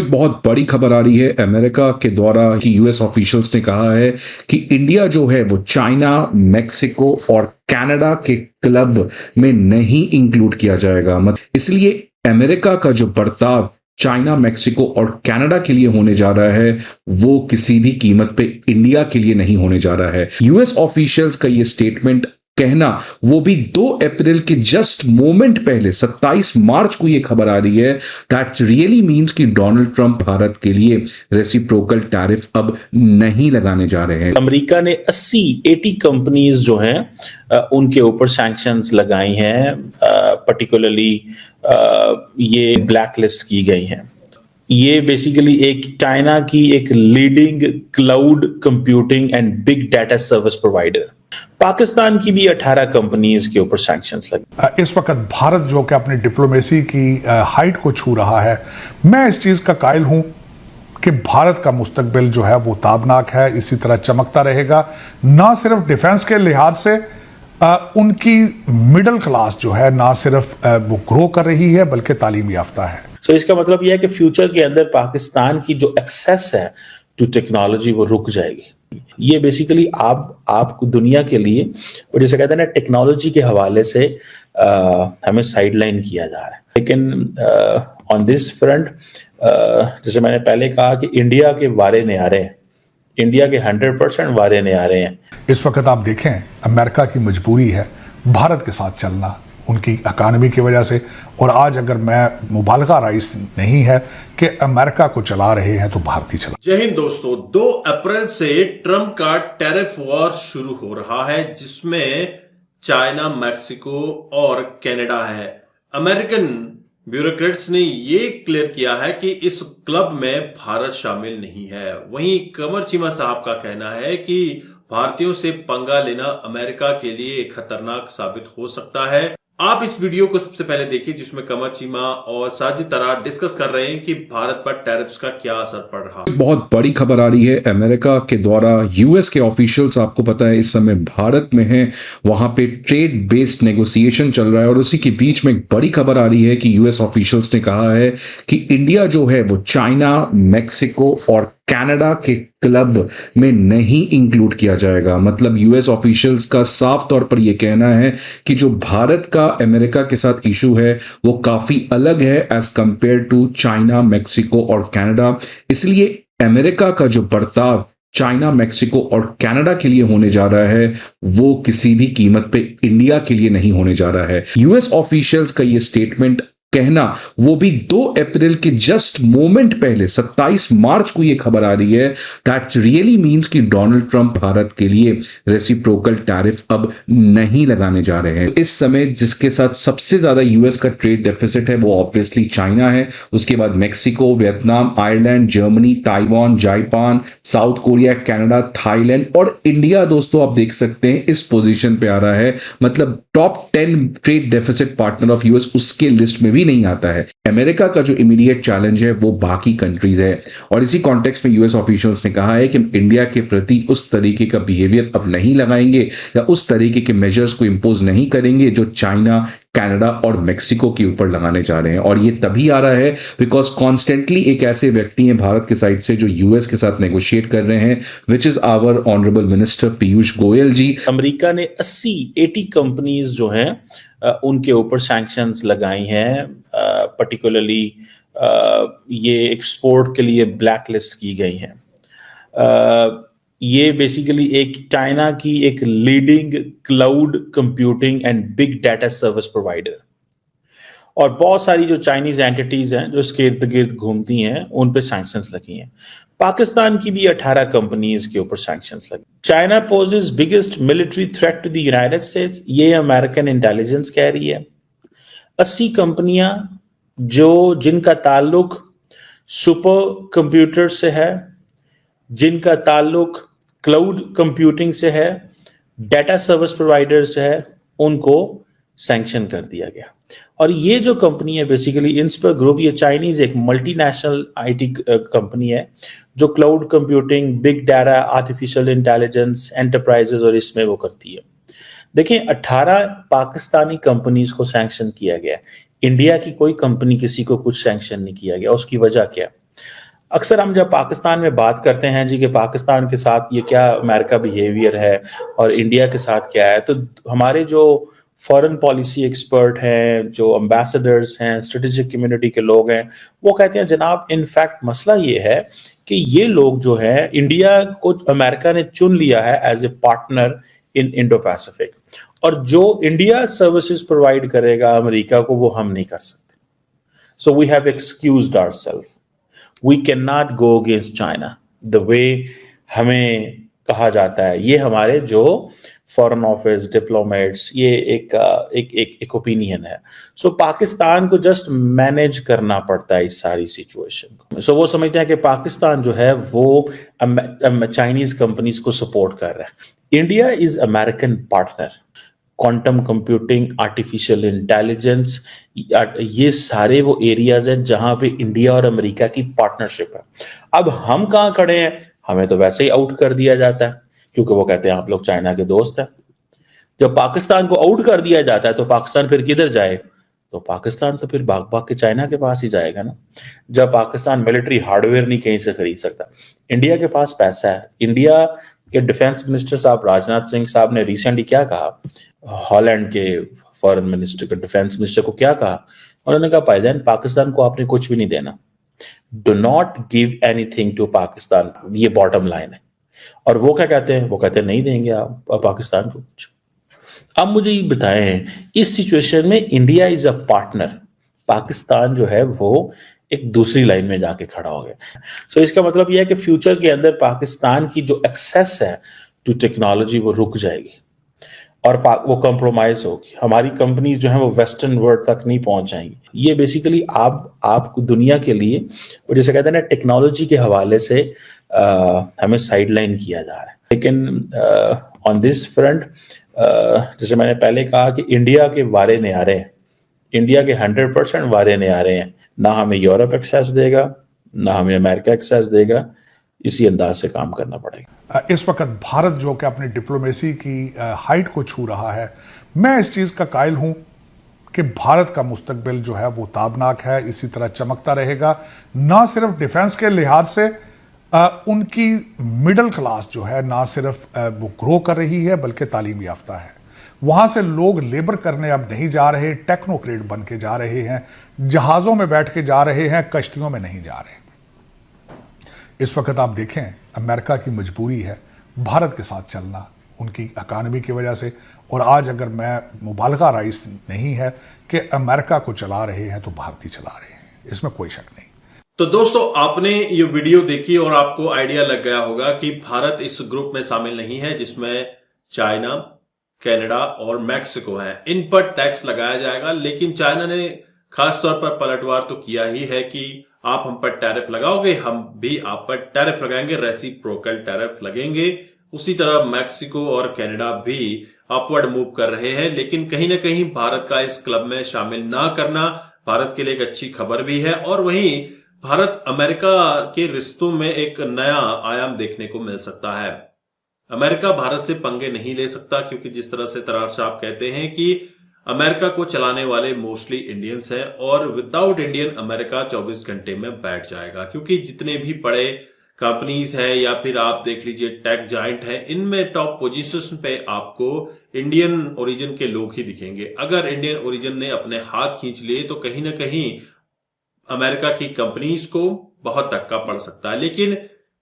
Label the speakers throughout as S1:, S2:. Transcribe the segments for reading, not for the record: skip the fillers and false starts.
S1: बहुत बड़ी खबर आ रही है अमेरिका के द्वारा कि यूएस ऑफिशियल्स ने कहा है कि इंडिया जो है वो चाइना, मेक्सिको और कनाडा के क्लब में नहीं इंक्लूड किया जाएगा। मतलब इसलिए अमेरिका का जो बर्ताव चाइना, मेक्सिको और कनाडा के लिए होने जा रहा है वो किसी भी कीमत पे इंडिया के लिए नहीं होने जा रहा है। यूएस ऑफिशियल्स का ये स्टेटमेंट कहना, वो भी 2 अप्रैल के जस्ट मोमेंट पहले 27 मार्च को ये खबर आ रही है, दैट रियली मीन्स कि डोनाल्ड ट्रंप भारत के लिए रेसिप्रोकल टैरिफ अब नहीं लगाने जा रहे हैं।
S2: अमेरिका ने 80 कंपनीज जो हैं उनके ऊपर सैंक्शंस लगाई हैं, पर्टिकुलरली ये ब्लैक लिस्ट की गई हैं। ये बेसिकली एक चाइना की एक leading cloud computing and big data service provider, Pakistan की भी 18 कंपनीज के ऊपर सैंक्शंस लगे।
S3: इस वक्त भारत जो कि अपनी डिप्लोमेसी की हाइट को छू रहा है, मैं इस चीज का कायल हूं कि भारत का मुस्तकबिल जो है वो ताबनाक है, इसी तरह चमकता रहेगा। ना सिर्फ डिफेंस के लिहाज से उनकी मिडिल क्लास जो है ना सिर्फ वो ग्रो कर रही है बल्कि तालीम याफ्ता है।
S2: तो इसका मतलब यह है कि फ्यूचर के अंदर पाकिस्तान की जो एक्सेस है टू टेक्नोलॉजी वो रुक जाएगी। ये बेसिकली आप दुनिया के लिए, और जैसे कहते हैं ना, टेक्नोलॉजी के हवाले से हमें साइडलाइन किया जा रहा है। लेकिन ऑन दिस फ्रंट, जैसे मैंने पहले कहा कि इंडिया के वारे न्यारे हैं, इंडिया के 100% वारे न्यारे हैं।
S3: इस वक्त आप देखें, अमेरिका की मजबूरी है भारत के साथ चलना उनकी इकानमी की वजह से। और आज अगर मैं मुबालगा राइस नहीं है कि अमेरिका को चला रहे हैं तो भारत ही चला।
S4: जय हिंद दोस्तों, 2 अप्रैल से ट्रंप का टैरिफ वॉर शुरू हो रहा है, जिसमें चाइना, मैक्सिको और कनाडा है। अमेरिकन ब्यूरोक्रेट्स ने ये क्लियर किया है कि इस क्लब में भारत शामिल नहीं है। वहीं कमर चीमा साहब का कहना है कि भारतीयों से पंगा लेना अमेरिका के लिए खतरनाक साबित हो सकता है। आप इस वीडियो को सबसे पहले देखिए, जिसमें कमर चीमा और साजिद तरा डिस्कस कर रहे हैं कि भारत पर टैरिफ्स का क्या असर पड़ रहा है।
S1: बहुत बड़ी खबर आ रही है अमेरिका के द्वारा। यूएस के ऑफिशियल्स, आपको पता है, इस समय भारत में हैं, वहां पे ट्रेड बेस्ड नेगोशिएशन चल रहा है और उसी के बीच में एक बड़ी खबर आ रही है कि यूएस ऑफिशियल्स ने कहा है कि इंडिया जो है वो चाइना, मेक्सिको और कनाडा के क्लब में नहीं इंक्लूड किया जाएगा। मतलब यूएस ऑफिशियल्स का साफ तौर पर यह कहना है कि जो भारत का अमेरिका के साथ इशू है वो काफी अलग है as compare to China, Mexico और कनाडा। इसलिए अमेरिका का जो बर्ताव चाइना, मेक्सिको और कनाडा के लिए होने जा रहा है वो किसी भी कीमत पे इंडिया के लिए नहीं होने जा रहा है। यूएस ऑफिशियल्स का ये स्टेटमेंट कहना, वो भी 2 अप्रैल के जस्ट मोमेंट पहले 27 मार्च को ये खबर आ रही है, दैट रियली मीन्स कि डोनाल्ड ट्रंप भारत के लिए रेसिप्रोकल टैरिफ अब नहीं लगाने जा रहे हैं। इस समय जिसके साथ सबसे ज्यादा यूएस का ट्रेड डेफिसिट है वो ऑब्वियसली चाइना है, उसके बाद Mexico, Vietnam, Ireland, Germany, Taiwan, Japan, south Korea, Canada, Thailand और इंडिया। दोस्तों आप देख सकते हैं इस पोजीशन पे आ रहा है। मतलब top 10 trade deficit partner of US उसके लिस्ट में भी नहीं आता है। अमेरिका का जो इमीडिएट चैलेंज है वो बाकी कंट्रीज है और इसी कॉन्टेक्स्ट में यूएस ऑफिशियल्स ने कहा है कि हम इंडिया के प्रति उस तरीके का बिहेवियर अब नहीं लगाएंगे या उस तरीके के मेजर्स को इंपोज नहीं करेंगे जो चाइना, कनाडा और मेक्सिको के ऊपर लगाने जा रहे हैं। और ये तभी आ रहा है बिकॉज कॉन्स्टेंटली एक ऐसे व्यक्ति हैं भारत के साइड से जो यूएस के साथ नेगोशिएट कर रहे हैं, which is our honourable minister Piyush Goyal ji.
S2: America ने 80 कंपनीज जो हैं उनके ऊपर सैंक्शंस लगाई हैं, पर्टिकुलरली ये एक्सपोर्ट के लिए ब्लैक लिस्ट की गई हैं। ये बेसिकली एक चाइना की एक leading cloud computing and big data service provider, और बहुत सारी जो चाइनीज एंटिटीज हैं जो इसके इर्द गिर्द घूमती हैं उन पे सैंक्शंस लगी हैं। पाकिस्तान की भी 18 कंपनीज के ऊपर सैंक्शंस लगी। China poses biggest military threat to the United States, ये अमेरिकन इंटेलिजेंस कह रही है। 80 कंपनियां जिनका ताल्लुक सुपर कंप्यूटर से है, जिनका ताल्लुक क्लाउड कंप्यूटिंग से है, डाटा सर्विस प्रोवाइडर से है, उनको सैंक्शन कर दिया गया। और ये जो कंपनी है बेसिकली इंस्पर ग्रुप, ये चाइनीज एक मल्टीनेशनल आईटी कंपनी है जो cloud computing, big data, artificial intelligence, enterprises और इसमें वो करती है। देखें, 18 पाकिस्तानी कंपनीज को सैंक्शन किया गया। इंडिया की कोई कंपनी किसी को कुछ सैंक्शन नहीं किया गया। उसकी वजह क्या है? अक्सर हम जब पाकिस्तान में बात करते हैं जी कि पाकिस्तान के साथ ये क्या अमेरिका बिहेवियर है और इंडिया के साथ क्या है, तो हमारे जो फॉरेन पॉलिसी एक्सपर्ट हैं, जो एम्बेसडर्स हैं, स्ट्रेटेजिक कम्युनिटी के लोग हैं, वो कहते हैं जनाब इनफैक्ट मसला ये है कि ये लोग जो है इंडिया को अमेरिका ने चुन लिया है as a partner in Indo Pacific, और जो इंडिया सर्विसेज प्रोवाइड करेगा अमेरिका को वो हम नहीं कर सकते। So we have excused ourself. We cannot go against China the way हमें कहा जाता है। ये हमारे जो फॉरेन ऑफिस डिप्लोमेट्स, ये एक ओपिनियन है। सो पाकिस्तान को जस्ट मैनेज करना पड़ता है इस सारी सिचुएशन को। सो वो समझते हैं कि पाकिस्तान जो है वो चाइनीज कंपनीज को सपोर्ट कर रहा है। India is American partner. Quantum computing, artificial intelligence, ये सारे वो एरियाज हैं जहां पे इंडिया और अमेरिका की पार्टनरशिप है। अब हम कहां खड़े हैं? हमें तो वैसे ही आउट कर दिया जाता है, क्योंकि वो कहते हैं आप लोग चाइना के दोस्त हैं। जब पाकिस्तान को आउट कर दिया जाता है तो पाकिस्तान फिर किधर जाए? तो पाकिस्तान तो फिर भाग भाग के चाइना के पास ही जाएगा ना। जब पाकिस्तान मिलिट्री हार्डवेयर नहीं कहीं से खरीद सकता, इंडिया के पास पैसा है। इंडिया के डिफेंस मिनिस्टर साहब राजनाथ सिंह साहब ने रिसेंटली क्या कहा, हॉलैंड के फॉरेन मिनिस्टर को, डिफेंस मिनिस्टर को क्या कहा? उन्होंने कहा भाईजान पाकिस्तान को आपने कुछ भी नहीं देना, do not give anything to Pakistan, ये बॉटम लाइन है। और वो क्या कहते हैं? वो कहते हैं नहीं देंगे आप पाकिस्तान को कुछ। अब मुझे ये बताएं, इस सिचुएशन में India is a partner, Pakistan जो है वो एक दूसरी लाइन में जाके खड़ा हो गया। सो इसका मतलब यह है कि फ्यूचर के अंदर पाकिस्तान की जो एक्सेस है टू टेक्नोलॉजी वो रुक जाएगी और वो कॉम्प्रोमाइज होगी। हमारी कंपनीज जो है वो वेस्टर्न वर्ल्ड तक नहीं पहुंच जाएंगी। ये बेसिकली आप दुनिया के लिए, और जैसे कहते हैं ना, टेक्नोलॉजी के हवाले से हमें साइडलाइन किया जा रहा है। लेकिन ऑन दिस फ्रंट, जैसे मैंने पहले कहा कि इंडिया के वारे न्यारे हैं, इंडिया के 100% वारे न्यारे हैं। ना हमें यूरोप एक्सेस देगा, ना हमें अमेरिका एक्सेस देगा। इसी अंदाज से काम करना पड़ेगा।
S3: इस वक्त भारत जो कि अपनी डिप्लोमेसी की हाइट को छू रहा है, मैं इस चीज़ का कायल हूं कि भारत का मुस्तकबिल जो है वो ताबनाक है, इसी तरह चमकता रहेगा। ना सिर्फ डिफेंस के लिहाज से उनकी मिडिल क्लास जो है ना सिर्फ वो ग्रो कर रही है बल्कि तालीम याफ्ता है। वहां से लोग लेबर करने अब नहीं जा रहे, टेक्नोक्रेट बन के जा रहे हैं, जहाज़ों में बैठ के जा रहे हैं, कश्तियों में नहीं जा रहे। इस वक्त आप देखें, अमेरिका की मजबूरी है भारत के साथ चलना उनकी इकानमी की वजह से। और आज अगर मैं मुबालगा राइस नहीं है कि अमेरिका को चला रहे हैं तो भारत ही चला रहे हैं, इसमें कोई शक नहीं।
S4: तो दोस्तों, आपने ये वीडियो देखी और आपको आइडिया लग गया होगा कि भारत इस ग्रुप में शामिल नहीं है जिसमें चाइना, कनाडा और मैक्सिको हैं। इन पर टैक्स लगाया जाएगा, लेकिन चाइना ने खास तौर पर पलटवार तो किया ही है कि आप हम पर टैरिफ लगाओगे, हम भी आप पर टैरिफ लगाएंगे, रेसिप्रोकल टैरिफ लगेंगे। उसी तरह मैक्सिको और कनाडा भी अपवर्ड मूव कर रहे हैं। लेकिन कहीं ना कहीं भारत का इस क्लब में शामिल ना करना भारत के लिए एक अच्छी खबर भी है, और वहीं भारत अमेरिका के रिश्तों में एक नया आयाम देखने को मिल सकता है। अमेरिका भारत से पंगे नहीं ले सकता, क्योंकि जिस तरह से तरार साहब कहते हैं कि अमेरिका को चलाने वाले मोस्टली इंडियंस हैं, और विदाउट इंडियन अमेरिका 24 घंटे में बैठ जाएगा। क्योंकि जितने भी बड़े कंपनीज हैं या फिर आप देख लीजिए टेक जाइंट हैं, इनमें टॉप पोजीशन पे आपको इंडियन ओरिजिन के लोग ही दिखेंगे। अगर इंडियन ओरिजिन ने अपने हाथ खींच लिए तो कहीं ना कहीं अमेरिका की कंपनीज को बहुत धक्का पड़ सकता है। लेकिन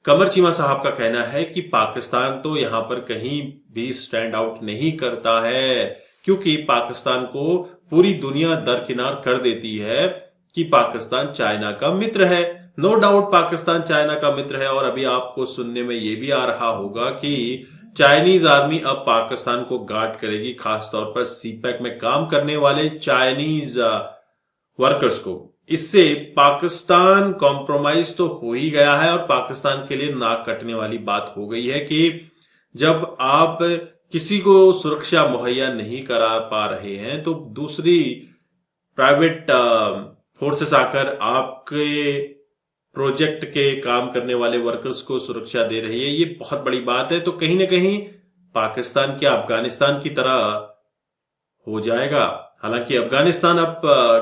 S4: कमर चीमा साहब का कहना है कि पाकिस्तान तो यहां पर कहीं भी स्टैंड आउट नहीं करता है, क्योंकि पाकिस्तान को पूरी दुनिया दरकिनार कर देती है कि पाकिस्तान चाइना का मित्र है। नो डाउट पाकिस्तान चाइना का मित्र है, और अभी आपको सुनने में यह भी आ रहा होगा कि चाइनीज आर्मी अब पाकिस्तान को गार्ड करेगी, खासतौर पर सीपैक में काम करने वाले चाइनीज वर्कर्स को। इससे पाकिस्तान कॉम्प्रोमाइज तो हो ही गया है, और पाकिस्तान के लिए नाक कटने वाली बात हो गई है कि जब आप किसी को सुरक्षा मुहैया नहीं करा पा रहे हैं तो दूसरी प्राइवेट फोर्सेस आकर आपके प्रोजेक्ट के काम करने वाले वर्कर्स को सुरक्षा दे रही है। ये बहुत बड़ी बात है। तो कहीं ना कहीं पाकिस्तान क्या अफगानिस्तान की तरह हो जाएगा? हालांकि अफगानिस्तान अब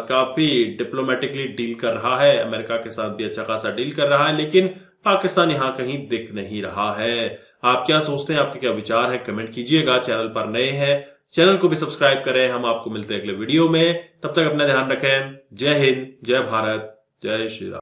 S4: काफी डिप्लोमेटिकली डील कर रहा है, अमेरिका के साथ भी अच्छा खासा डील कर रहा है, लेकिन पाकिस्तान यहां कहीं दिख नहीं रहा है। आप क्या सोचते हैं, आपके क्या विचार हैं, कमेंट कीजिएगा। चैनल पर नए हैं, चैनल को भी सब्सक्राइब करें। हम आपको मिलते हैं अगले वीडियो में, तब तक अपना ध्यान रखें। जय हिंद, जय भारत, जय श्री राम।